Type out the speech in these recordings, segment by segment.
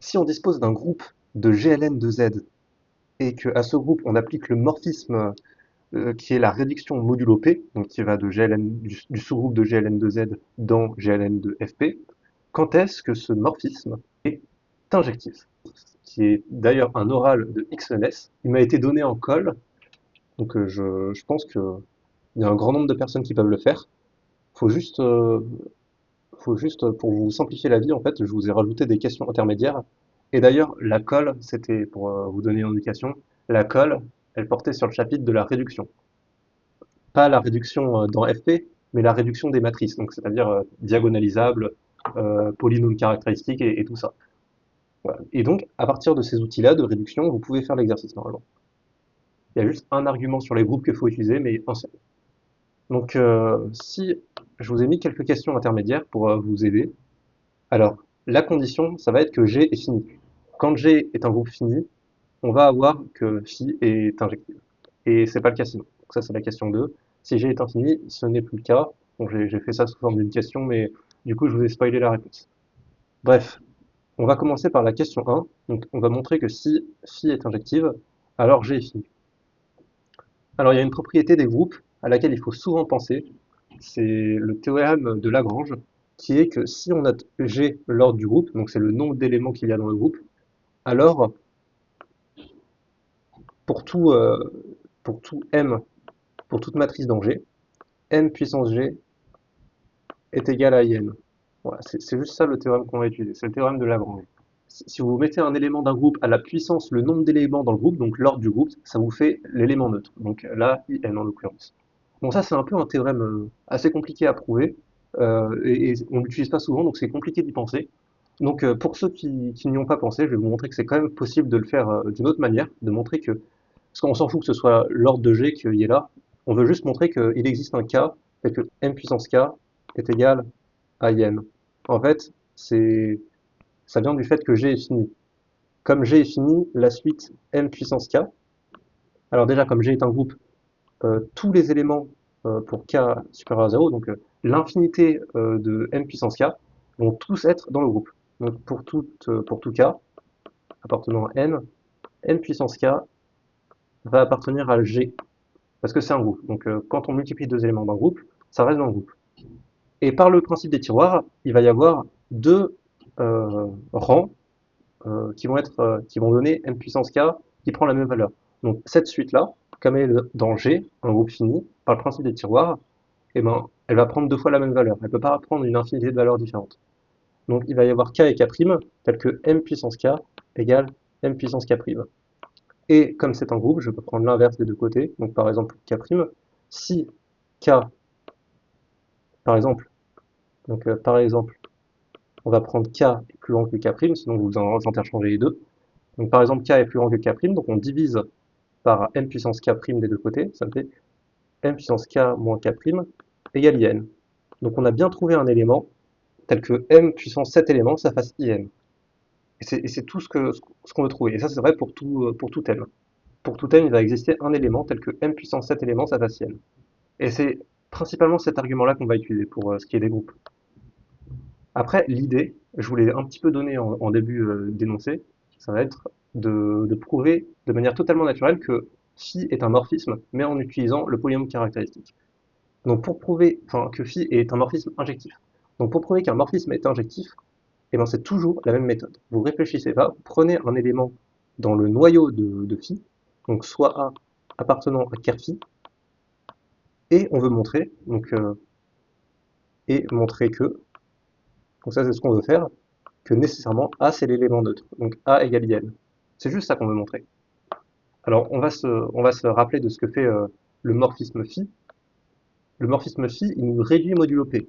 Si on dispose d'un groupe de GLN de Z et qu'à ce groupe on applique le morphisme qui est la réduction modulo P, donc qui va de GLN, du sous-groupe de GLN de Z dans GLN de FP, quand est-ce que ce morphisme est injectif? Qui est d'ailleurs un oral de XNS. Il m'a été donné en colle, donc je pense qu'il y a un grand nombre de personnes qui peuvent le faire. Faut juste, euh, Faut juste, pour vous simplifier la vie, en fait, je vous ai rajouté des questions intermédiaires. Et d'ailleurs, la colle, c'était pour vous donner une indication, la colle, elle portait sur le chapitre de la réduction. Pas la réduction dans FP, mais la réduction des matrices, donc c'est-à-dire diagonalisable, polynôme caractéristique et tout ça. Voilà. Et donc, à partir de ces outils-là de réduction, vous pouvez faire l'exercice normalement. Il y a juste un argument sur les groupes qu'il faut utiliser, mais un seul. Donc, si je vous ai mis quelques questions intermédiaires pour vous aider. Alors, la condition, ça va être que G est fini. Quand G est un groupe fini, on va avoir que phi est injective. Et c'est pas le cas sinon. Donc ça, c'est la question 2. Si G est infini, ce n'est plus le cas. Bon, j'ai fait ça sous forme d'une question, mais du coup, je vous ai spoilé la réponse. Bref, on va commencer par la question 1. Donc, on va montrer que si phi est injective, alors G est fini. Alors, il y a une propriété des groupes à laquelle il faut souvent penser. C'est le théorème de Lagrange, qui est que si on a G l'ordre du groupe, donc c'est le nombre d'éléments qu'il y a dans le groupe, alors pour tout, euh, pour tout M, pour toute matrice dans G, M puissance G est égal à IN. Voilà, c'est juste ça le théorème qu'on va utiliser, c'est le théorème de Lagrange. Si vous mettez un élément d'un groupe à la puissance, le nombre d'éléments dans le groupe, donc l'ordre du groupe, ça vous fait l'élément neutre, donc là, IN en l'occurrence. Bon, ça c'est un peu un théorème assez compliqué à prouver, et on l'utilise pas souvent, donc c'est compliqué d'y penser. Donc pour ceux qui n'y ont pas pensé, je vais vous montrer que c'est quand même possible de le faire d'une autre manière, de montrer que, parce qu'on s'en fout que ce soit l'ordre de G qui est là, on veut juste montrer qu'il existe un cas, et que m puissance k est égal à IN. En fait, ça vient du fait que G est fini. Comme G est fini, la suite m puissance k, alors déjà comme G est un groupe, tous les éléments pour k supérieur à 0, donc l'infinité de m puissance k, vont tous être dans le groupe. Donc pour tout k appartenant à n, m puissance k va appartenir à G, parce que c'est un groupe. Donc quand on multiplie deux éléments d'un groupe, ça reste dans le groupe. Et par le principe des tiroirs, il va y avoir deux rangs qui vont donner m puissance k qui prend la même valeur. Donc cette suite-là, comme elle est dans G, un groupe fini, par le principe des tiroirs, eh ben, elle va prendre deux fois la même valeur. Elle ne peut pas prendre une infinité de valeurs différentes. Donc il va y avoir k et k', tel que m puissance k égale m puissance k'. Et comme c'est un groupe, je peux prendre l'inverse des deux côtés. Donc par exemple k', si k, par exemple, par exemple, on va prendre k est plus grand que k', sinon vous interchangez les deux. Donc par exemple k est plus grand que k', donc on divise par m puissance k' des deux côtés, ça me fait m puissance k moins k' égale in. Donc on a bien trouvé un élément tel que m puissance 7 éléments, ça fasse in. Et c'est tout ce qu'on veut trouver. Et ça c'est vrai pour tout m. Pour tout m, il va exister un élément tel que m puissance 7 éléments, ça fasse in. Et c'est principalement cet argument-là qu'on va utiliser pour ce qui est des groupes. Après, l'idée, je vous l'ai un petit peu donné en début d'énoncé, ça va être de prouver de manière totalement naturelle que phi est un morphisme, mais en utilisant le polynôme caractéristique. Donc pour prouver, enfin, que phi est un morphisme injectif. Donc pour prouver qu'un morphisme est injectif, eh ben c'est toujours la même méthode. Vous réfléchissez pas, vous prenez un élément dans le noyau de phi, donc soit A appartenant à ker phi, et on veut montrer, et montrer que, donc ça c'est ce qu'on veut faire, que nécessairement A c'est l'élément neutre, donc A égale IN. C'est juste ça qu'on veut montrer. Alors on va se rappeler de ce que fait le morphisme phi. Le morphisme phi, il nous réduit modulo P.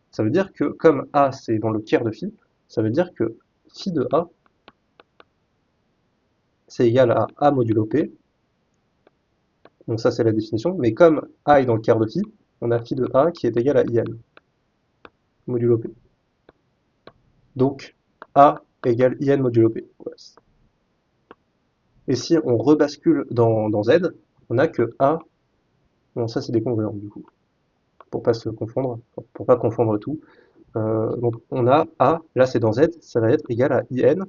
Ça veut dire que comme A c'est dans le tiers de phi, ça veut dire que phi de A c'est égal à A modulo P. Donc ça c'est la définition, mais comme A est dans le tiers de phi, on a phi de A qui est égal à IN modulo P. Donc A égale IN modulo P. Ouais. Et si on rebascule dans Z, on a que A, bon ça c'est des congruents du coup, pour pas se confondre, pour pas confondre tout. Donc on a A, là c'est dans Z, ça va être égal à IN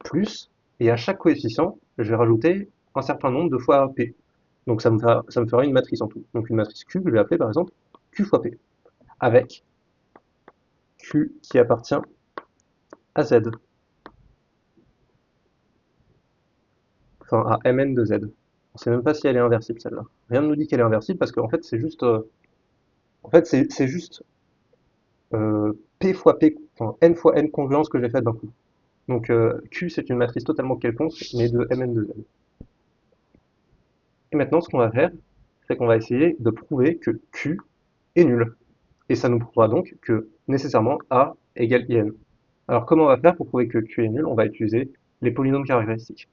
plus, et à chaque coefficient, je vais rajouter un certain nombre de fois P. Donc ça me fera une matrice en tout. Donc une matrice Q, je vais appeler par exemple Q fois P, avec Q qui appartient à Z, enfin à Mn de Z. On sait même pas si elle est inversible celle-là. Rien ne nous dit qu'elle est inversible parce qu'en fait c'est juste, c'est juste P fois P, enfin N fois N congruences que j'ai faites d'un coup. Donc Q c'est une matrice totalement quelconque, mais de Mn de Z. Et maintenant ce qu'on va faire, c'est qu'on va essayer de prouver que Q est nul. Et ça nous prouvera donc que nécessairement A égale IN. Alors comment on va faire pour prouver que Q est nul? On va utiliser les polynômes caractéristiques.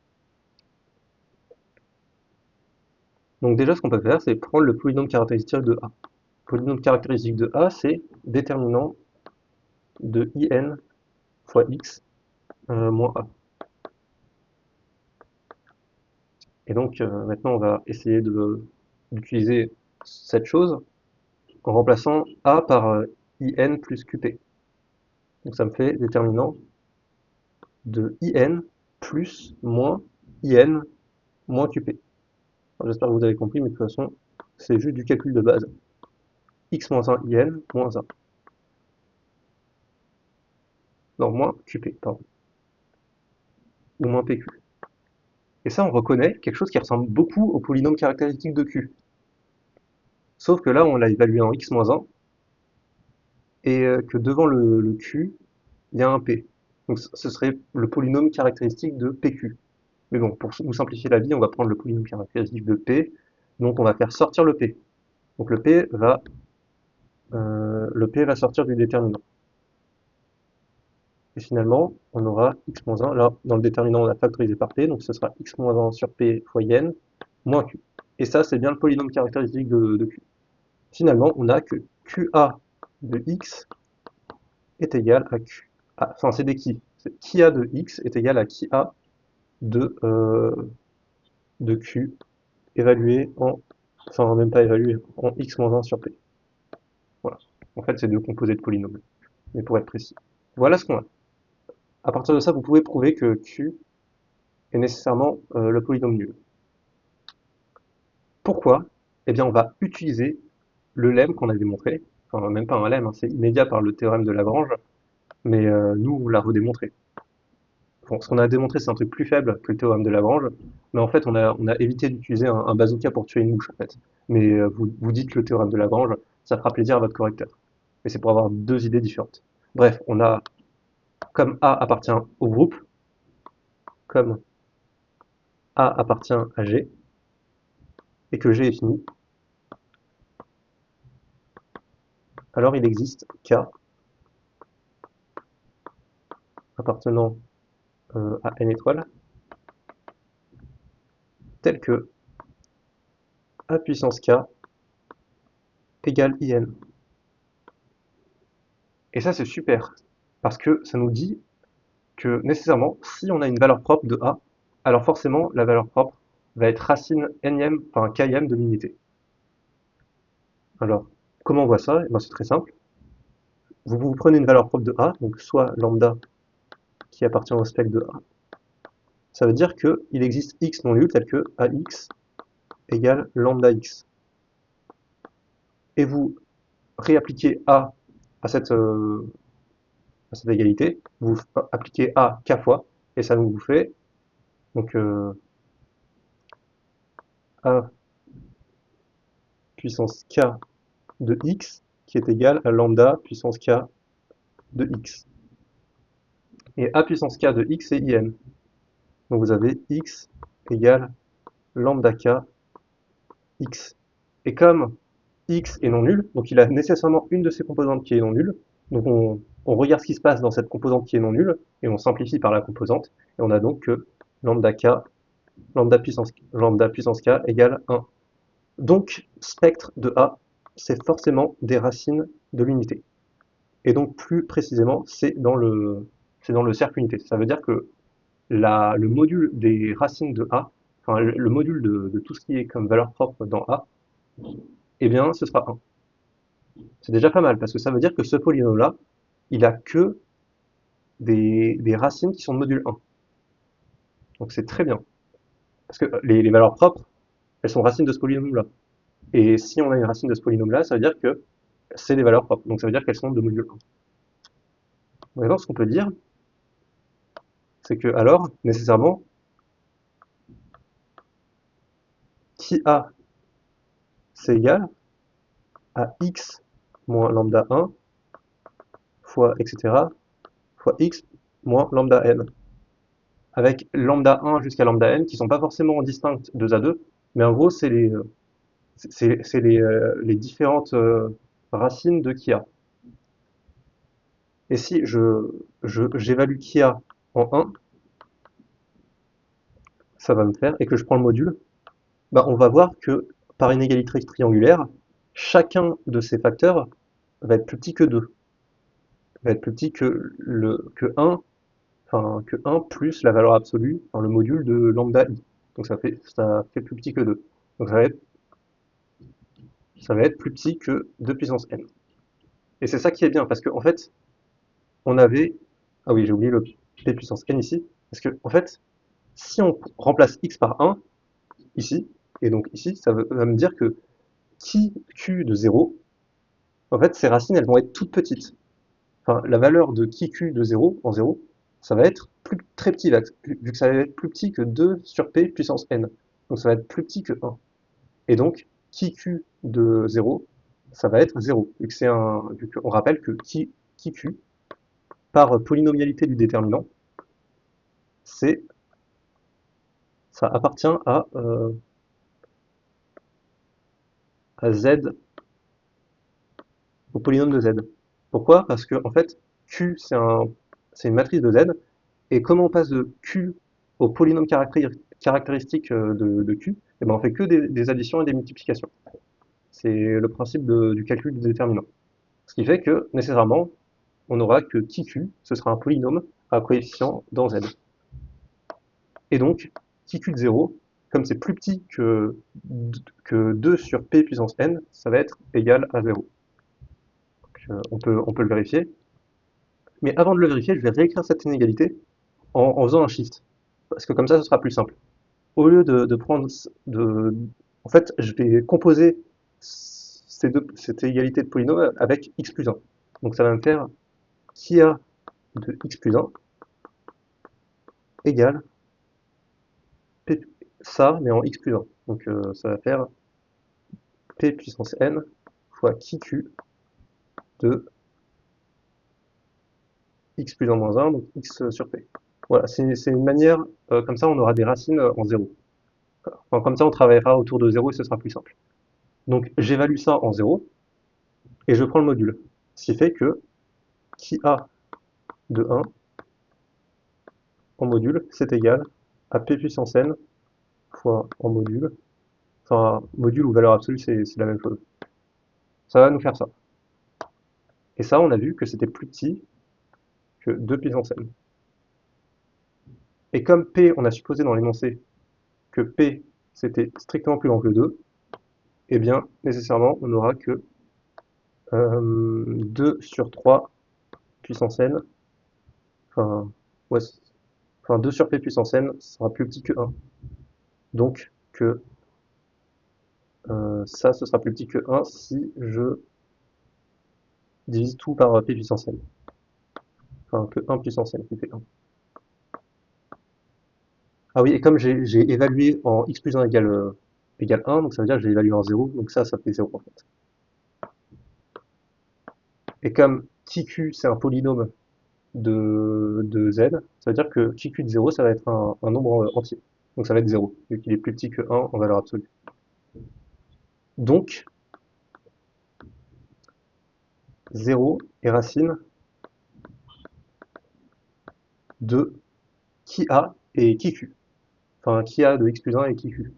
Donc déjà ce qu'on peut faire, c'est prendre le polynôme caractéristique de A. Le polynôme caractéristique de A, c'est déterminant de IN fois X moins A. Et donc maintenant on va essayer d'utiliser cette chose en remplaçant A par IN plus QP. Donc ça me fait déterminant de IN plus moins IN moins QP. J'espère que vous avez compris, mais de toute façon, c'est juste du calcul de base. X moins 1 IN moins 1. Non, moins QP, pardon. Ou moins PQ. Et ça, on reconnaît quelque chose qui ressemble beaucoup au polynôme caractéristique de Q. Sauf que là, on l'a évalué en X moins 1, et que devant le Q, il y a un P. Donc ce serait le polynôme caractéristique de PQ. Mais bon, pour vous simplifier la vie, on va prendre le polynôme caractéristique de P, donc on va faire sortir le P. Donc le P va sortir du déterminant. Et finalement, on aura x-1. Là, dans le déterminant, on a factorisé par p, donc ce sera x-1 sur p fois n moins q. Et ça, c'est bien le polynôme caractéristique de q. Finalement, on a que qa de x est égal à q. Ah, enfin, c'est des qui. Qui a de x est égal à qui a de q évalué en, enfin, même pas évalué, en x-1 sur p. Voilà. En fait, c'est deux composés de polynômes, mais pour être précis. Voilà ce qu'on a. À partir de ça, vous pouvez prouver que q est nécessairement le polynôme nul. Pourquoi? Eh bien, on va utiliser le lemme qu'on a démontré, enfin même pas un lemme, hein, c'est immédiat par le théorème de Lagrange, mais nous, on l'a redémontré. Bon, ce qu'on a démontré, c'est un truc plus faible que le théorème de Lagrange, mais en fait, on a évité d'utiliser un bazooka pour tuer une mouche, en fait. Mais vous dites le théorème de Lagrange, ça fera plaisir à votre correcteur. Mais c'est pour avoir deux idées différentes. Bref, on a, comme A appartient au groupe, comme A appartient à G, et que G est fini, alors il existe K appartenant à n étoiles, tel que A puissance K égale IN. Et ça, c'est super, parce que ça nous dit que nécessairement, si on a une valeur propre de A, alors forcément, la valeur propre va être racine nème, enfin kème de l'unité. Alors, comment on voit ça? Eh ben, c'est très simple. Vous prenez une valeur propre de A, donc soit lambda qui appartient au spectre de A. Ça veut dire qu'il existe x non nul tel que AX égale lambda x. Et vous réappliquez A à cette égalité, vous appliquez A k fois, et ça vous fait donc A puissance k de x qui est égal à lambda puissance k de x. Et A puissance k de x c'est in. Donc vous avez x égale lambda k x. Et comme x est non nul, donc il a nécessairement une de ses composantes qui est non nulle, donc on regarde ce qui se passe dans cette composante qui est non nulle, et on simplifie par la composante, et on a donc que lambda k, lambda puissance k égale 1. Donc spectre de A, c'est forcément des racines de l'unité. Et donc plus précisément, c'est dans le cercle unité. Ça veut dire que le module des racines de A, enfin le module de tout ce qui est comme valeur propre dans A, eh bien ce sera 1. C'est déjà pas mal, parce que ça veut dire que ce polynôme-là, il a que des racines qui sont de module 1. Donc c'est très bien. Parce que les valeurs propres, elles sont racines de ce polynôme-là. Et si on a une racine de ce polynôme-là, ça veut dire que c'est des valeurs propres. Donc ça veut dire qu'elles sont de module 1. Maintenant, ce qu'on peut dire, c'est que alors, nécessairement, qui a, c'est égal à x moins lambda 1 fois, etc., fois x moins lambda n. Avec lambda 1 jusqu'à lambda n qui sont pas forcément distinctes 2 à 2, mais en gros, c'est les différentes racines de Kia. Et si j'évalue Kia en 1, ça va me faire, et que je prends le module, bah on va voir que par inégalité triangulaire, chacun de ces facteurs va être plus petit que 2, va être plus petit que 1, enfin que 1 plus la valeur absolue, enfin, le module de lambda i. Donc ça fait plus petit que 2. Donc ça va être plus petit que 2 puissance n. Et c'est ça qui est bien, parce qu'en fait, on avait... Ah oui, j'ai oublié le p puissance n ici, parce que en fait, si on remplace x par 1, ici, et donc ici, va me dire que qui q de 0, en fait, ces racines, elles vont être toutes petites. Enfin, la valeur de qui q de 0, en 0, ça va être très petit, vu que ça va être plus petit que 2 sur p puissance n. Donc ça va être plus petit que 1. Et donc, qui q de 0, ça va être 0, vu qu'on rappelle que qui q, par polynomialité du déterminant, c'est ça appartient à z, au polynôme de z. Pourquoi? Parce que en fait, q c'est une matrice de z, et comment on passe de q au polynôme caractéristique de q, et ben on fait que des additions et des multiplications. C'est le principe du calcul du déterminant. Ce qui fait que nécessairement, on aura que q, ce sera un polynôme à coefficient dans z. Et donc, q de 0, comme c'est plus petit que 2 sur p puissance n, ça va être égal à 0. Donc, on peut le vérifier. Mais avant de le vérifier, je vais réécrire cette inégalité en faisant un shift. Parce que comme ça, ce sera plus simple. Au lieu de prendre... En fait, je vais composer cette égalité de polynôme avec x plus 1. Donc ça va me faire qui a de x plus 1 égale p, ça, mais en x plus 1. Donc ça va faire p puissance n fois qui q de x plus 1 moins 1, donc x sur p. Voilà, c'est une manière, comme ça on aura des racines en 0. Enfin, comme ça on travaillera autour de 0 et ce sera plus simple. Donc j'évalue ça en 0 et je prends le module. Ce qui fait que qui a de 1 en module, c'est égal à p puissance n fois en module. Enfin, module ou valeur absolue, c'est la même chose. Ça va nous faire ça. Et ça, on a vu que c'était plus petit que 2 puissance n. Et comme p, on a supposé dans l'énoncé que p, c'était strictement plus grand que 2, eh bien, nécessairement, on n'aura que 2 sur 3 puissance n, enfin, ouais, enfin 2 sur p puissance n sera plus petit que 1. Donc, que ça, ce sera plus petit que 1 si je divise tout par p puissance n. Enfin, que 1 puissance n qui fait 1. Ah oui, et comme j'ai évalué en x plus 1 égale 1, donc ça veut dire que j'ai évalué en 0, donc ça fait 0 en fait. Et comme q c'est un polynôme de z, ça veut dire que q de 0, ça va être un nombre entier. Donc ça va être 0, vu qu'il est plus petit que 1 en valeur absolue. Donc, 0 est racine de qui a et qui q. Enfin, qui a de x plus 1 et qui q.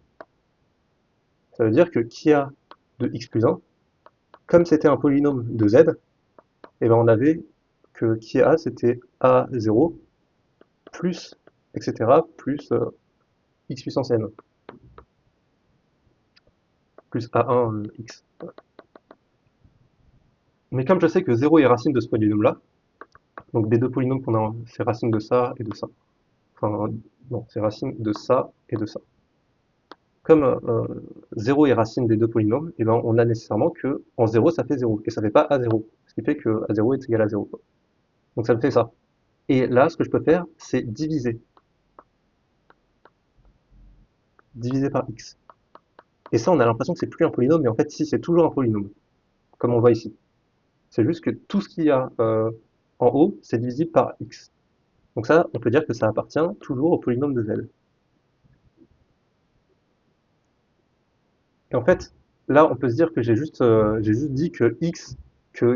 Ça veut dire que qui a de x plus 1, comme c'était un polynôme de z, et ben on avait que qui a c'était a0 plus, etc., plus x puissance n, plus a1 x. Mais comme je sais que 0 est racine de ce polynôme-là, donc des deux polynômes qu'on a, c'est racine de ça et de ça. Enfin, Non, c'est racine de ça et de ça. Comme 0 est racine des deux polynômes, et ben on a nécessairement que en 0 ça fait 0, et ça fait pas A0, ce qui fait que A0 est égal à 0, quoi. Donc ça me fait ça. Et là, ce que je peux faire, c'est diviser par x. Et ça, on a l'impression que c'est plus un polynôme, mais en fait, si, c'est toujours un polynôme, comme on voit ici. C'est juste que tout ce qu'il y a en haut, c'est divisible par x. Donc ça, on peut dire que ça appartient toujours au polynôme de z. Et en fait, là, on peut se dire que j'ai juste dit que x,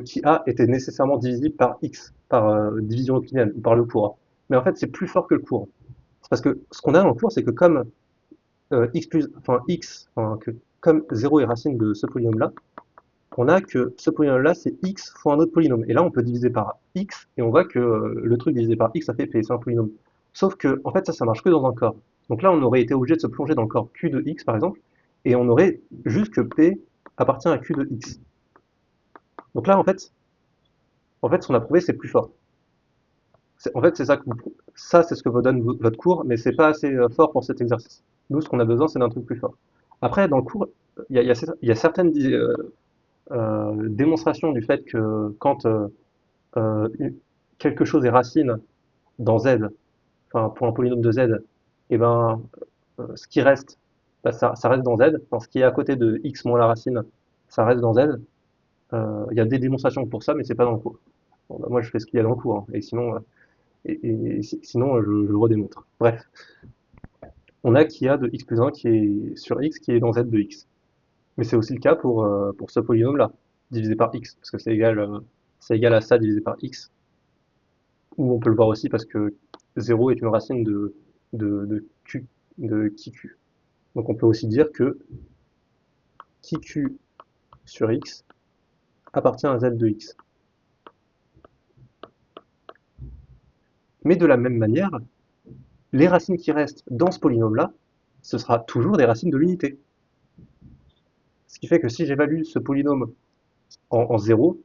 qui a était nécessairement divisible par x, par division euclidienne, ou par le courant. Mais en fait, c'est plus fort que le courant. C'est parce que ce qu'on a dans le cours, c'est que comme comme 0 est racine de ce polynôme-là, on a que ce polynôme-là, c'est x fois un autre polynôme. Et là, on peut diviser par x, et on voit que le truc divisé par x, ça fait p, c'est un polynôme. Sauf que, en fait, ça marche que dans un corps. Donc là, on aurait été obligé de se plonger dans le corps q de x, par exemple, et on aurait juste que p appartient à q de x. Donc là, en fait, ce qu'on a prouvé, c'est plus fort. En fait, c'est ça que ça, c'est ce que vous donne votre cours, mais c'est pas assez fort pour cet exercice. Nous, ce qu'on a besoin, c'est d'un truc plus fort. Après, dans le cours, il y a certaines démonstrations du fait que quand quelque chose est racine dans z, enfin pour un polynôme de z, et ben ce qui reste, bah, ça reste dans z. Enfin, ce qui est à côté de x moins la racine, ça reste dans z. Il y a des démonstrations pour ça, mais c'est pas dans le cours. Bon, bah, moi, je fais ce qu'il y a dans le cours, hein, et sinon, sinon je redémontre. Bref, on a qu'il y a de x plus 1 qui est sur x qui est dans z de x. Mais c'est aussi le cas pour ce polynôme-là, divisé par x, parce que c'est égal à ça divisé par x. Ou on peut le voir aussi parce que 0 est une racine de q, de qui q. Donc on peut aussi dire que qui q sur x appartient à z de x. Mais de la même manière, les racines qui restent dans ce polynôme-là, ce sera toujours des racines de l'unité. Ce qui fait que si j'évalue ce polynôme en 0,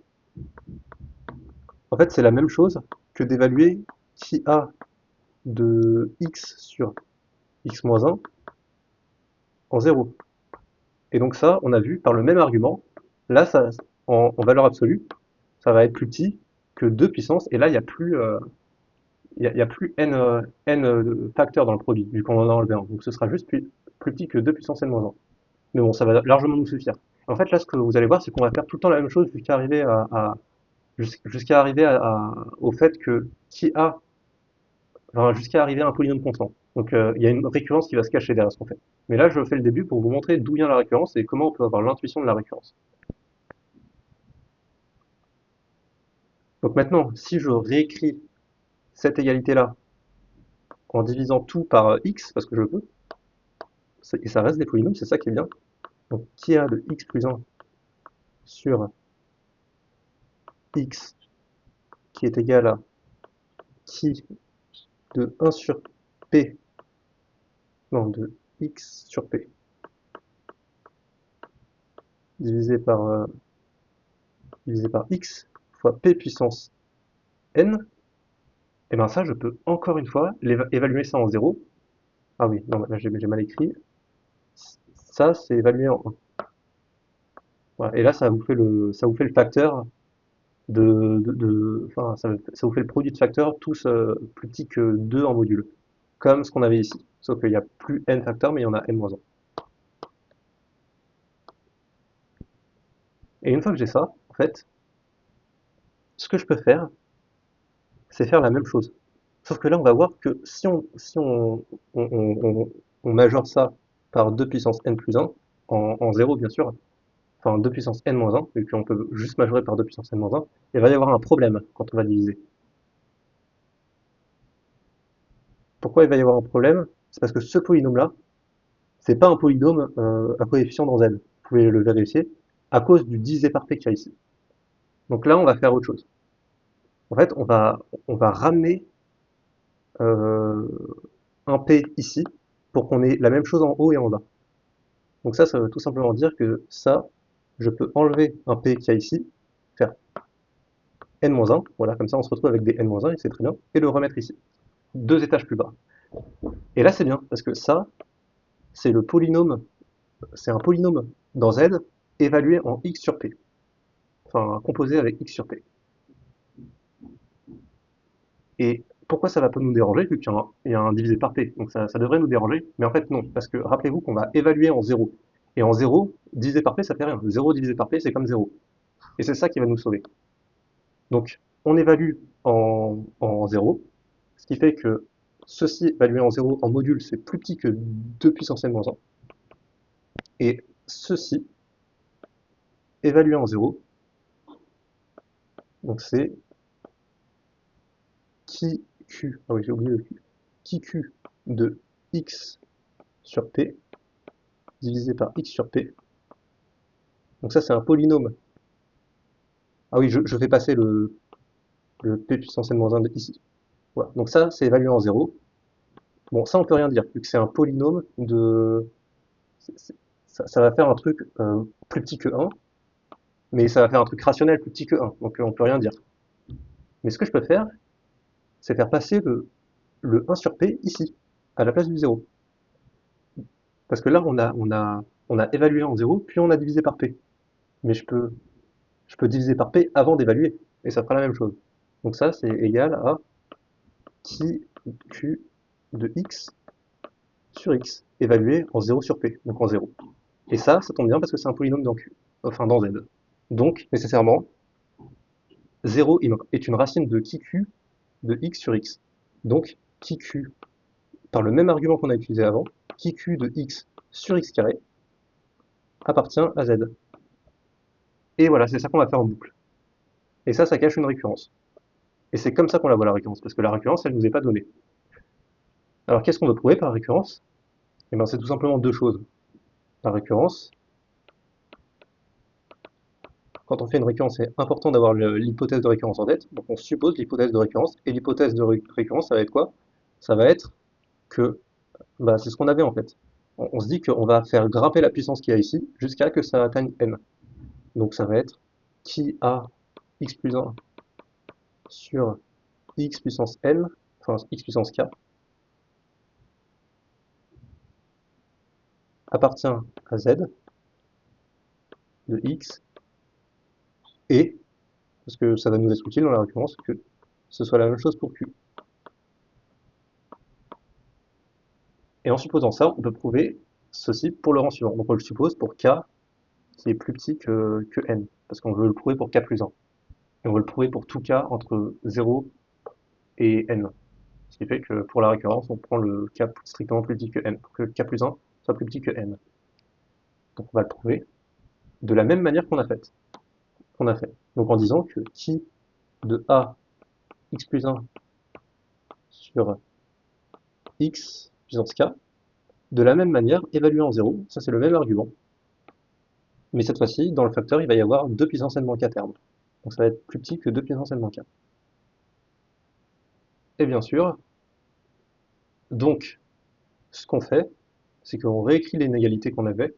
en fait c'est la même chose que d'évaluer qui a de x sur x moins 1 en 0. Et donc ça, on a vu par le même argument, là, ça, en valeur absolue, ça va être plus petit que 2 puissance, et là, il y a plus n facteurs dans le produit, vu qu'on en a enlevé un. Donc ce sera juste plus petit que 2 puissance n-1. Mais bon, ça va largement nous suffire. En fait, là, ce que vous allez voir, c'est qu'on va faire tout le temps la même chose jusqu'à arriver au fait que qui a, enfin, jusqu'à arriver à un polynôme constant. Donc il y a une récurrence qui va se cacher derrière ce qu'on fait. Mais là, je fais le début pour vous montrer d'où vient la récurrence et comment on peut avoir l'intuition de la récurrence. Donc maintenant, si je réécris cette égalité-là en divisant tout par x, parce que je peux, et ça reste des polynômes, c'est ça qui est bien. Donc qui a de x plus 1 sur x qui est égal à qui de 1 sur p, non, de x sur p, divisé par, euh, divisé par x fois p puissance n, et bien ça, je peux encore une fois évaluer ça en 0. Ah oui, non, là j'ai mal écrit. Ça, c'est évalué en 1. Voilà. Et là, ça vous fait le facteur enfin, ça vous fait le produit de facteurs tous plus petits que 2 en module, comme ce qu'on avait ici. Sauf qu'il n'y a plus n facteurs, mais il y en a n-1. Et une fois que j'ai ça, en fait, ce que je peux faire, c'est faire la même chose. Sauf que là, on va voir que si on majore ça par 2 puissance n plus 1, en 0 bien sûr, enfin 2 puissance n moins 1, vu qu'on peut juste majorer par 2 puissance n moins 1, il va y avoir un problème quand on va diviser. Pourquoi il va y avoir un problème? C'est parce que ce polynôme-là, c'est pas un polynôme à coefficient dans z. Vous pouvez le vérifier, à cause du divisé par p qu'il y a ici. Donc là, on va faire autre chose. En fait, on va ramener euh, un p ici pour qu'on ait la même chose en haut et en bas. Donc ça veut tout simplement dire que ça, je peux enlever un p qu'il y a ici, faire n-1, voilà, comme ça on se retrouve avec des n-1 et c'est très bien, et le remettre ici, 2 étages plus bas. Et là, c'est bien, parce que ça, c'est le polynôme, c'est un polynôme dans Z évalué en x sur p, enfin composé avec x sur p. Et pourquoi ça va pas nous déranger, vu qu'il y a un divisé par p, donc ça devrait nous déranger, mais en fait non, parce que rappelez-vous qu'on va évaluer en 0. Et en 0, divisé par p, ça fait rien. 0 divisé par p, c'est comme 0. Et c'est ça qui va nous sauver. Donc, on évalue en 0, ce qui fait que ceci évalué en 0 en module, c'est plus petit que 2 puissance n-1. Et ceci évalué en 0, donc c'est qui q, ah oui j'ai oublié le q, qui q de x sur p divisé par x sur p. Donc ça c'est un polynôme. Ah oui, je fais passer le p puissance n-1 ici. Voilà. Donc ça c'est évalué en 0. Bon, ça on peut rien dire, vu que c'est un polynôme de... ça va faire un truc plus petit que 1, mais ça va faire un truc rationnel plus petit que 1, donc on peut rien dire. Mais ce que je peux faire, c'est faire passer le 1 sur p ici, à la place du 0. Parce que là, on a évalué en 0, puis on a divisé par p. Mais je peux diviser par p avant d'évaluer, et ça fera la même chose. Donc ça, c'est égal à qui q de x sur x, évalué en 0 sur p, donc en 0. Et ça tombe bien parce que c'est un polynôme dans q, enfin dans z. Donc, nécessairement, 0 est une racine de qui q de x sur x. Donc, qui q, par le même argument qu'on a utilisé avant, qui q de x sur x carré appartient à z. Et voilà, c'est ça qu'on va faire en boucle. Et ça cache une récurrence. Et c'est comme ça qu'on la voit la récurrence, parce que la récurrence, elle nous est pas donnée. Alors qu'est-ce qu'on veut prouver par la récurrence? Eh bien c'est tout simplement deux choses. La récurrence, quand on fait une récurrence, c'est important d'avoir l'hypothèse de récurrence en tête. Donc on suppose l'hypothèse de récurrence, et l'hypothèse de récurrence, ça va être quoi? Ça va être que, bah, c'est ce qu'on avait en fait. On se dit qu'on va faire grimper la puissance qu'il y a ici, jusqu'à que ça atteigne n. Donc ça va être qui a x plus 1 sur x puissance n, enfin x puissance k, appartient à z de x, et, parce que ça va nous être utile dans la récurrence, que ce soit la même chose pour q. Et en supposant ça, on peut prouver ceci pour le rang suivant. Donc on le suppose pour k qui est plus petit que n, parce qu'on veut le prouver pour k plus 1. Et on veut le prouver pour tout k entre 0 et n. Ce qui fait que pour la récurrence, on prend le k strictement plus petit que n, pour que k plus 1 soit plus petit que n. Donc on va le prouver de la même manière qu'on a fait. Donc en disant que qui de a x plus 1 sur x puissance k, de la même manière, évalué en 0, ça c'est le même argument, mais cette fois-ci, dans le facteur, il va y avoir 2 puissance n-k à terme. Donc ça va être plus petit que 2 puissance n-k. Et bien sûr, donc, ce qu'on fait, c'est qu'on réécrit l'inégalité qu'on avait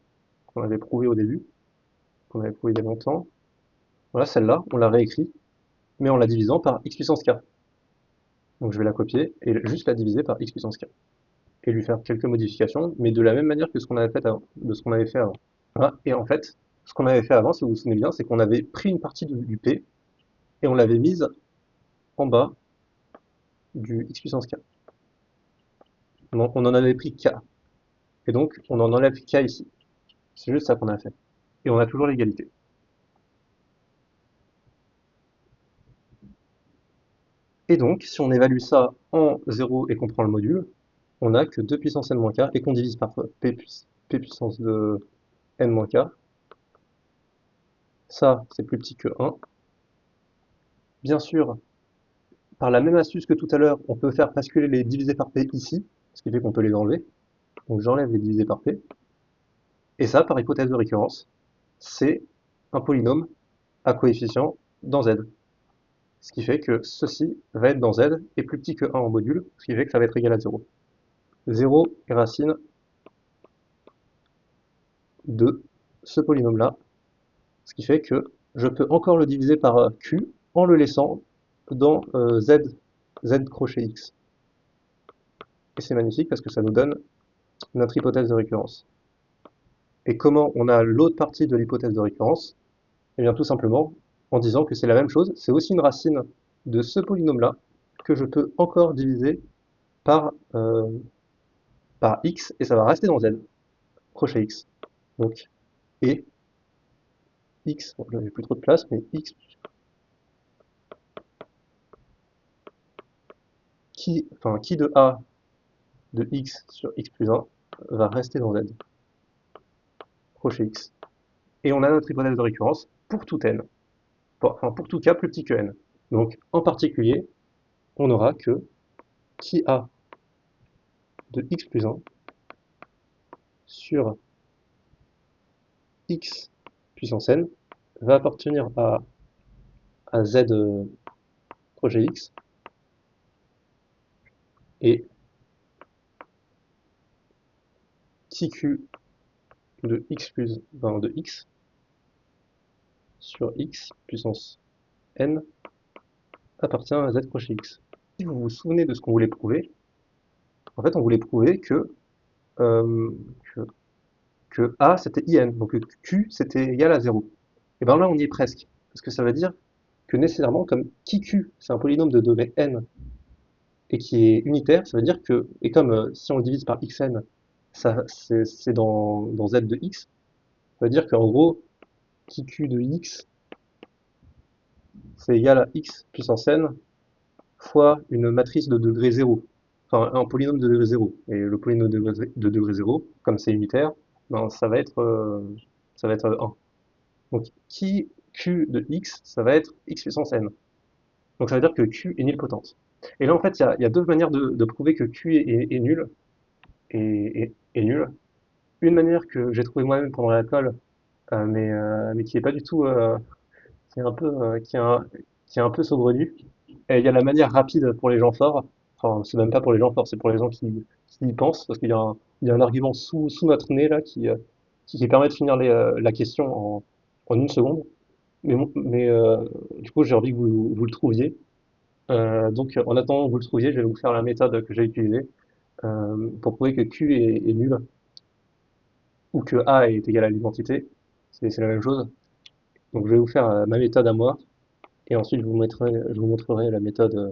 prouvée au début, qu'on avait prouvée il y a longtemps. Voilà, celle-là, on l'a réécrit, mais en la divisant par x puissance k. Donc je vais la copier et juste la diviser par x puissance k. Et lui faire quelques modifications, mais de la même manière que ce qu'on avait fait avant, de ce qu'on avait fait avant. Voilà. Et en fait, ce qu'on avait fait avant, si vous vous souvenez bien, c'est qu'on avait pris une partie du p et on l'avait mise en bas du x puissance k. Donc on en avait pris k. Et donc on en enlève k ici. C'est juste ça qu'on a fait. Et on a toujours l'égalité. Et donc, si on évalue ça en 0 et qu'on prend le module, on a que 2 puissance n-k et qu'on divise par p puissance de n-k. Ça, c'est plus petit que 1. Bien sûr, par la même astuce que tout à l'heure, on peut faire basculer les divisés par p ici, ce qui fait qu'on peut les enlever. Donc j'enlève les divisés par p. Et ça, par hypothèse de récurrence, c'est un polynôme à coefficient dans z. Ce qui fait que ceci va être dans z et plus petit que 1 en module, ce qui fait que ça va être égal à 0. 0 est racine de ce polynôme-là, ce qui fait que je peux encore le diviser par q en le laissant dans z crochet x. Et c'est magnifique parce que ça nous donne notre hypothèse de récurrence. Et comment on a l'autre partie de l'hypothèse de récurrence? Eh bien tout simplement en disant que c'est la même chose, c'est aussi une racine de ce polynôme-là que je peux encore diviser par, par x et ça va rester dans z, crochet x. Donc, et x, bon, là, j'ai plus trop de place, mais x qui de a de x sur x plus 1 va rester dans z, crochet x. Et on a notre hypothèse de récurrence pour tout n, enfin pour tout k plus petit que n. Donc en particulier, on aura que qui a de x plus 1 sur x puissance n va appartenir à z projet x et qui q de x plus de x sur x puissance n appartient à z crochet x. Si vous vous souvenez de ce qu'on voulait prouver, en fait on voulait prouver euh, que, que a c'était in, donc que q c'était égal à 0. Et bien là on y est presque, parce que ça veut dire que nécessairement comme qui q c'est un polynôme de degré n et qui est unitaire, ça veut dire que, et comme si on le divise par xn, ça c'est dans z de x, ça veut dire qu'en gros, qui q de x, c'est égal à x puissance n fois une matrice de degré 0. Enfin, un polynôme de degré 0. Et le polynôme de degré 0, comme c'est unitaire, ben, ça va être 1. Donc, qui q de x, ça va être x puissance n. Donc, ça veut dire que q est nilpotente. Et là, en fait, il y a deux manières de prouver que q est nul. Est nul. Une manière que j'ai trouvée moi-même pendant l'école, mais qui est pas du tout, qui est un peu, qui est un peu saugrenue. Et il y a la manière rapide pour les gens forts. Enfin, c'est même pas pour les gens forts, c'est pour les gens qui y pensent, parce qu'il y a un argument sous notre nez là qui permet de finir la question en une seconde. Mais du coup, j'ai envie que vous le trouviez. Donc, en attendant que vous le trouviez, je vais vous faire la méthode que j'ai utilisée pour prouver que Q est nul ou que A est égal à l'identité. C'est la même chose. Donc, je vais vous faire ma méthode à moi et ensuite je vous montrerai la méthode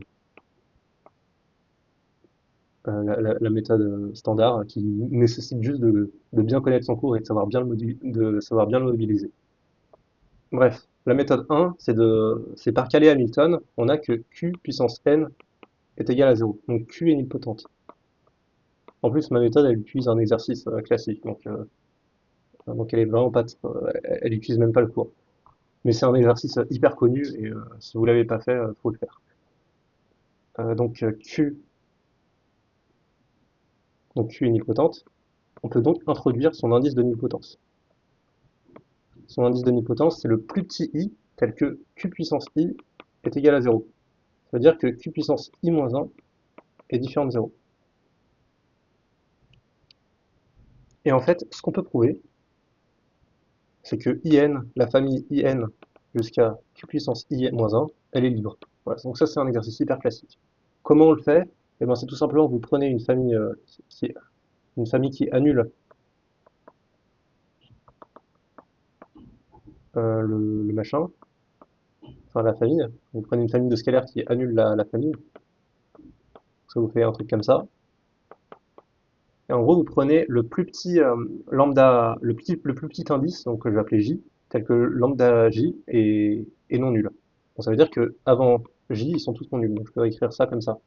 la méthode standard qui nécessite juste de bien connaître son cours et de savoir de savoir bien le mobiliser. Bref, la méthode 1, c'est par Cayley-Hamilton, on a que Q puissance n est égal à 0. Donc Q est nilpotente. En plus, ma méthode, elle utilise un exercice classique, donc elle est vraiment pas, elle utilise même pas le cours. Mais c'est un exercice hyper connu et si vous l'avez pas fait, faut le faire. Q, donc Q est nilpotente. On peut donc introduire son indice de nilpotence. Son indice de nilpotence, c'est le plus petit i, tel que q puissance i est égal à 0. Ça veut dire que q puissance i moins 1 est différent de 0. Et en fait, ce qu'on peut prouver, c'est que in, la famille in jusqu'à q puissance i moins 1, elle est libre. Voilà, donc ça c'est un exercice hyper classique. Comment on le fait? Eh ben, c'est tout simplement, vous prenez une famille qui annule le machin, enfin la famille. Vous prenez une famille de scalaires qui annule la famille. Ça vous fait un truc comme ça. Et en gros, vous prenez le plus petit lambda, le plus petit indice, donc que je vais appeler j, tel que lambda j est non nul. Donc ça veut dire que avant j, ils sont tous non nuls. Donc je peux écrire ça comme ça.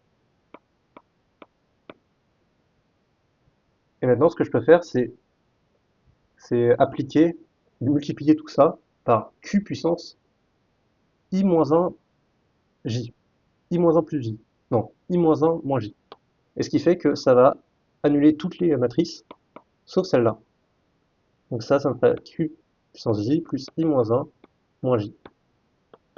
Et maintenant, ce que je peux faire, c'est appliquer, multiplier tout ça par q puissance i moins 1 j. I moins 1 plus j. Non, i moins 1 moins j. Et ce qui fait que ça va annuler toutes les matrices, sauf celle-là. Donc ça me fait q puissance j plus i moins 1 moins j.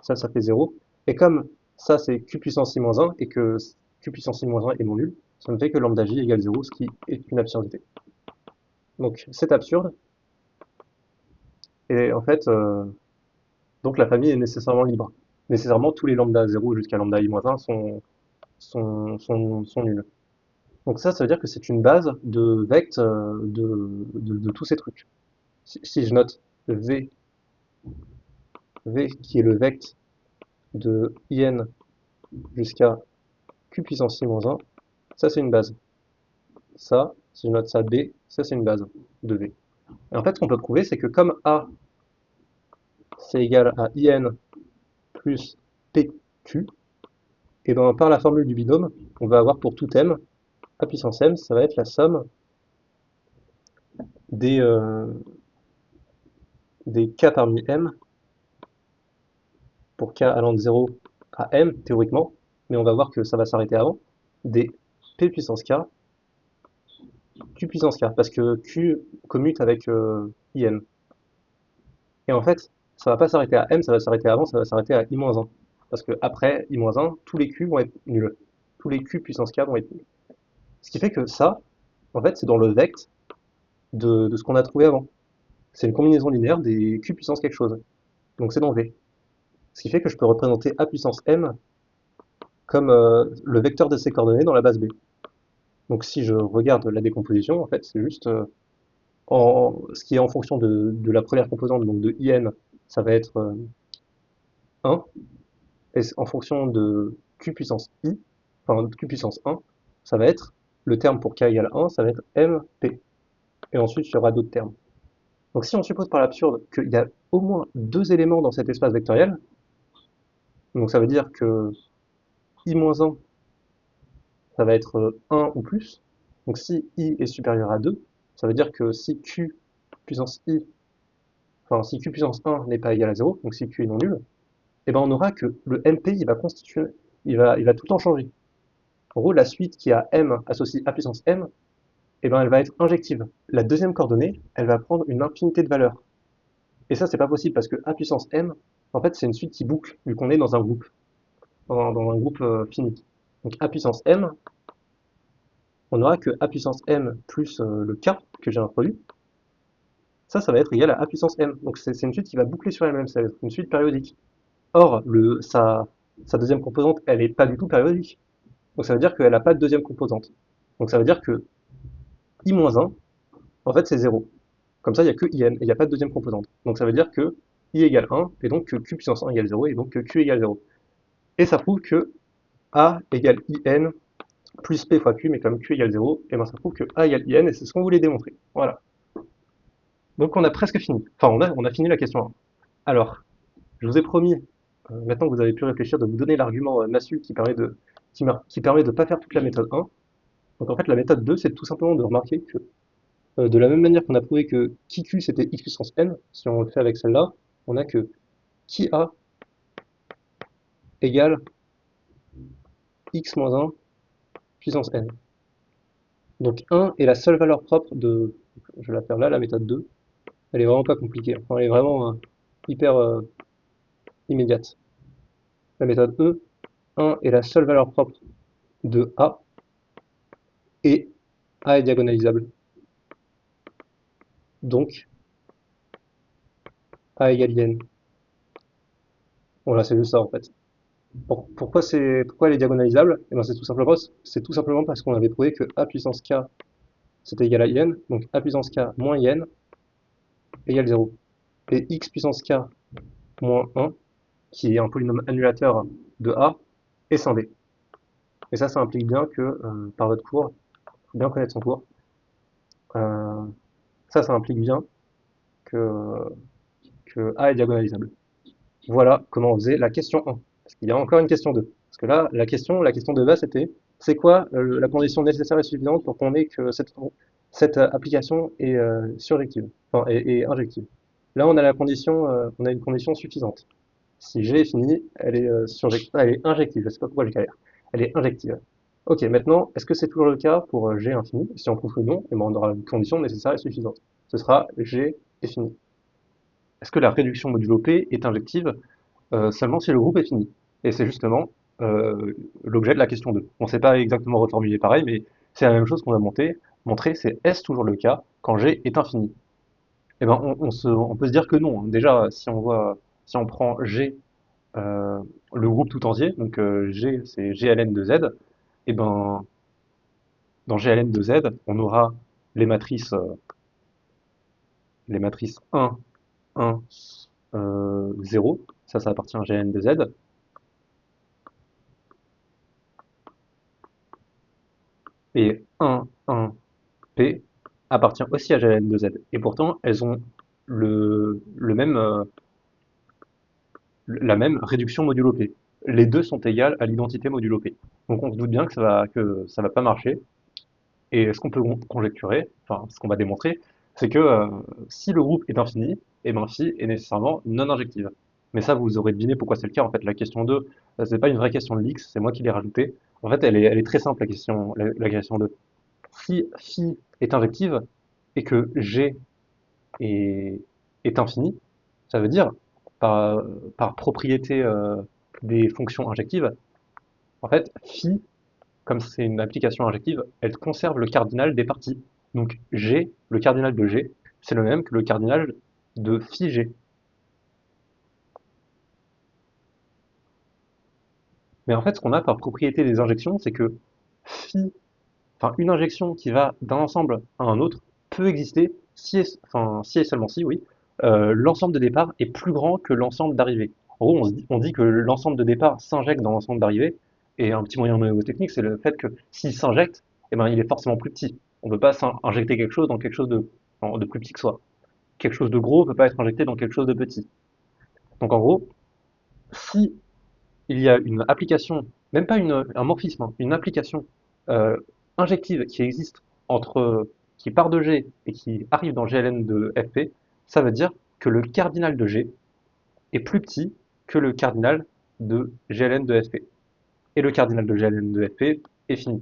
Ça fait 0. Et comme ça, c'est q puissance i moins 1 et que q puissance i moins 1 est non nul, ça me fait que lambda j égale 0, ce qui est une absurdité. Donc c'est absurde. Et en fait, donc la famille est nécessairement libre. Nécessairement, tous les lambda 0 jusqu'à lambda i moins 1 sont nuls. Donc ça veut dire que c'est une base de vect de tous ces trucs. Si je note V qui est le vect de IN jusqu'à Q puissance I moins 1, ça c'est une base. Ça, si je note ça B, ça c'est une base de V. Et en fait, ce qu'on peut prouver, c'est que comme A c'est égal à IN plus PQ, et ben par la formule du binôme, on va avoir pour tout M, A puissance M, ça va être la somme des, euh, des K parmi M, pour K allant de 0 à M, théoriquement, mais on va voir que ça va s'arrêter avant, des P puissance K, Q puissance K, parce que Q commute avec IN. Et en fait, ça va pas s'arrêter à M, ça va s'arrêter avant, ça va s'arrêter à I-1. Parce que après I-1, tous les Q vont être nuls. Tous les Q puissance K vont être nuls. Ce qui fait que ça, en fait, c'est dans le vect de ce qu'on a trouvé avant. C'est une combinaison linéaire des Q puissance quelque chose. Donc c'est dans V. Ce qui fait que je peux représenter A puissance M comme le vecteur de ces coordonnées dans la base B. Donc si je regarde la décomposition, en fait, c'est juste ce qui est en fonction de la première composante, donc de IN, ça va être 1, et en fonction de Q puissance I, enfin Q puissance 1, ça va être le terme pour K égale 1, ça va être MP. Et ensuite, il y aura d'autres termes. Donc si on suppose par l'absurde qu'il y a au moins deux éléments dans cet espace vectoriel, donc ça veut dire que I-1, ça va être 1 ou plus. Donc si I est supérieur à 2, ça veut dire que si Q puissance I, enfin si Q puissance 1 n'est pas égal à 0, donc si Q est non nul, et ben on aura que le MP il va constituer, il va tout le temps changer. En gros, la suite qui a M associée à puissance M, eh ben, elle va être injective. La deuxième coordonnée, elle va prendre une infinité de valeurs. Et ça, c'est pas possible parce que A puissance M, en fait, c'est une suite qui boucle, vu qu'on est dans un groupe, dans un groupe fini. Donc A puissance M, on aura que A puissance M plus le K que j'ai introduit, ça va être égal à A puissance M. Donc c'est une suite qui va boucler sur elle-même, ça va être une suite périodique. Or, sa deuxième composante, elle est pas du tout périodique. Donc ça veut dire qu'elle n'a pas de deuxième composante. Donc ça veut dire que I-1, en fait, c'est 0. Comme ça, il n'y a que IN, et il n'y a pas de deuxième composante. Donc ça veut dire que I égale 1, et donc que Q puissance 1 égale 0, et donc que Q égale 0. Et ça prouve que A égale IN plus P fois Q, mais comme Q égale 0, et ben ça prouve que A égale IN, et c'est ce qu'on voulait démontrer. Voilà. Donc on a presque fini. Enfin, on a fini la question 1. Alors, je vous ai promis, maintenant que vous avez pu réfléchir, de vous donner l'argument Massu qui permet de ne pas faire toute la méthode 1. Donc en fait, la méthode 2, c'est tout simplement de remarquer que de la même manière qu'on a prouvé que qui Q c'était x puissance n, si on le fait avec celle-là, on a que qui A égale x moins 1 puissance n. Donc 1 est la seule valeur propre de, je vais la faire là, la méthode 2. Elle est vraiment pas compliquée, enfin, elle est vraiment hyper immédiate. La méthode E, 1 est la seule valeur propre de A, et A est diagonalisable. Donc A égale IN. Voilà, c'est juste ça en fait. Pourquoi elle est diagonalisable? Eh ben, c'est tout simplement parce qu'on avait prouvé que A puissance K c'était égal à IN, donc A puissance K moins IN égale 0. Et X puissance K moins 1, qui est un polynôme annulateur de A, est scindé. Et ça implique bien que, par votre cours, il faut bien connaître son cours, euh, ça implique bien que, que A est diagonalisable. Voilà comment on faisait la question 1. Parce qu'il y a encore une question 2. Parce que là, la question de base, c'était c'est quoi la condition nécessaire et suffisante pour qu'on ait que cette application est surjective, enfin, est injective. Là, on a une condition suffisante. Si G est fini, elle est elle est injective. Je sais pas pourquoi j'ai galère. Elle est injective. Ok, maintenant, est-ce que c'est toujours le cas pour G infini? Si on prouve que non, eh ben, on aura une condition nécessaire et suffisante. Ce sera G est fini. Est-ce que la réduction modulo P est injective seulement si le groupe est fini? Et c'est justement l'objet de la question 2. On ne sait pas exactement reformuler pareil, mais c'est la même chose qu'on a montrer, c'est est-ce toujours le cas quand G est infini? Eh ben, on peut se dire que non. Déjà, si on prend G, euh, le groupe tout entier, donc G c'est GLN de Z, eh ben, dans GLN de Z, on aura les matrices, euh, les matrices 1, 1, 0, ça appartient à GLN de Z, et 1, 1, P appartient aussi à GLN de Z. Et pourtant, elles ont le même, la même réduction modulo P. Les deux sont égales à l'identité modulo P. Donc on se doute bien que ça va pas marcher. Et ce qu'on peut conjecturer, enfin ce qu'on va démontrer, c'est que si le groupe est infini, et ben phi est nécessairement non injective. Mais ça, vous aurez deviné pourquoi c'est le cas. En fait, la question 2, c'est pas une vraie question de l'X, c'est moi qui l'ai rajoutée. En fait, elle est très simple, la question 2. Si phi est injective et que G est, est infini, ça veut dire, par, par propriété des fonctions injectives, en fait, phi comme c'est une application injective, elle conserve le cardinal des parties. Donc G, le cardinal de G, c'est le même que le cardinal de phi G. Mais en fait, ce qu'on a par propriété des injections, c'est que phi, enfin une injection qui va d'un ensemble à un autre peut exister si et seulement si, oui, l'ensemble de départ est plus grand que l'ensemble d'arrivée. En gros, on dit que l'ensemble de départ s'injecte dans l'ensemble d'arrivée, et un petit moyen mnémotechnique, c'est le fait que s'il s'injecte, eh ben, il est forcément plus petit. On ne peut pas injecter quelque chose dans quelque chose de plus petit que soi. Quelque chose de gros ne peut pas être injecté dans quelque chose de petit. Donc en gros, si il y a une application, même pas un morphisme, hein, une application euh, injective qui existe qui part de G et qui arrive dans GLN de FP, ça veut dire que le cardinal de G est plus petit que le cardinal de GLN de FP. Et le cardinal de GLN de FP est fini.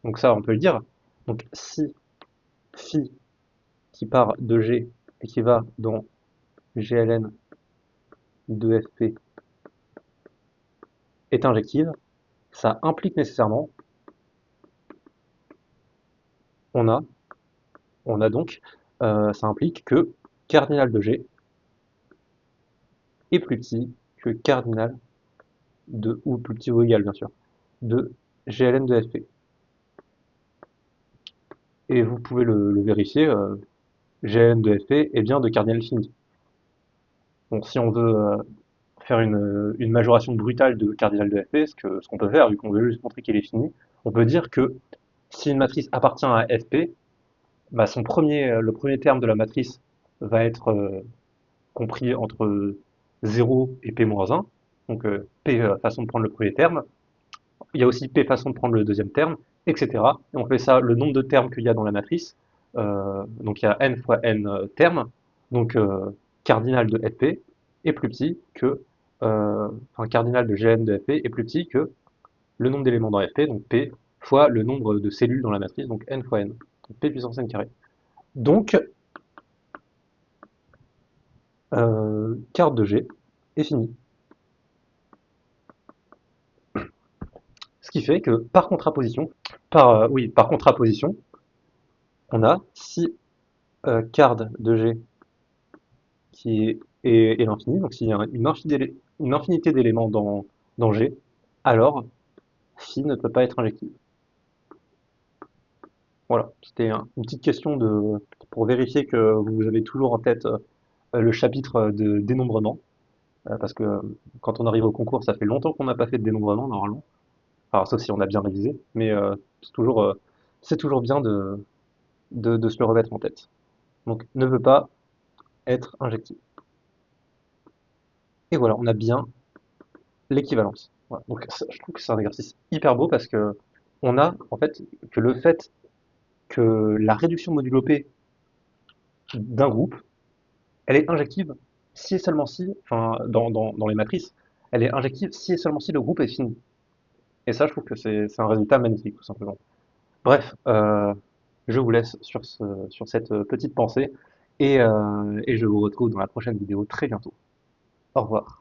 Donc ça, on peut le dire. Donc si phi qui part de G et qui va dans GLN de FP est injective, ça implique nécessairement, on a, on a donc, ça implique que cardinal de G est plus petit que cardinal ou plus petit ou égal bien sûr, de GLN de FP. Et vous pouvez le vérifier, GLN de FP est bien de cardinal fini. Donc si on veut faire une majoration brutale de cardinal de FP, ce qu'on peut faire, vu qu'on veut juste montrer qu'il est fini, on peut dire que si une matrice appartient à FP, bah le premier terme de la matrice va être compris entre 0 et P-1, donc P façon de prendre le premier terme, il y a aussi P façon de prendre le deuxième terme, etc. Et on fait ça le nombre de termes qu'il y a dans la matrice, donc il y a n fois n termes, donc cardinal de Fp est plus petit que, enfin cardinal de Gn de Fp est plus petit que le nombre d'éléments dans Fp, donc P fois le nombre de cellules dans la matrice, donc n fois n, donc P puissance n carré. Donc, carte de G est finie. Ce qui fait que par contraposition, par contraposition, on a si card de G est l'infini, donc s'il y a une infinité d'éléments dans G, alors phi ne peut pas être injective. Voilà, c'était une petite question pour vérifier que vous avez toujours en tête le chapitre de dénombrement, parce que quand on arrive au concours, ça fait longtemps qu'on n'a pas fait de dénombrement normalement, enfin, sauf si on a bien révisé, mais c'est toujours bien de se le remettre en tête. Donc ne veut pas être injective. Et voilà, on a bien l'équivalence. Voilà. Donc je trouve que c'est un exercice hyper beau parce que on a en fait que le fait que la réduction modulo P d'un groupe, elle est injective si et seulement si, enfin dans les matrices, elle est injective si et seulement si le groupe est fini. Et ça, je trouve que c'est un résultat magnifique, tout simplement. Bref, je vous laisse sur cette petite pensée et je vous retrouve dans la prochaine vidéo très bientôt. Au revoir.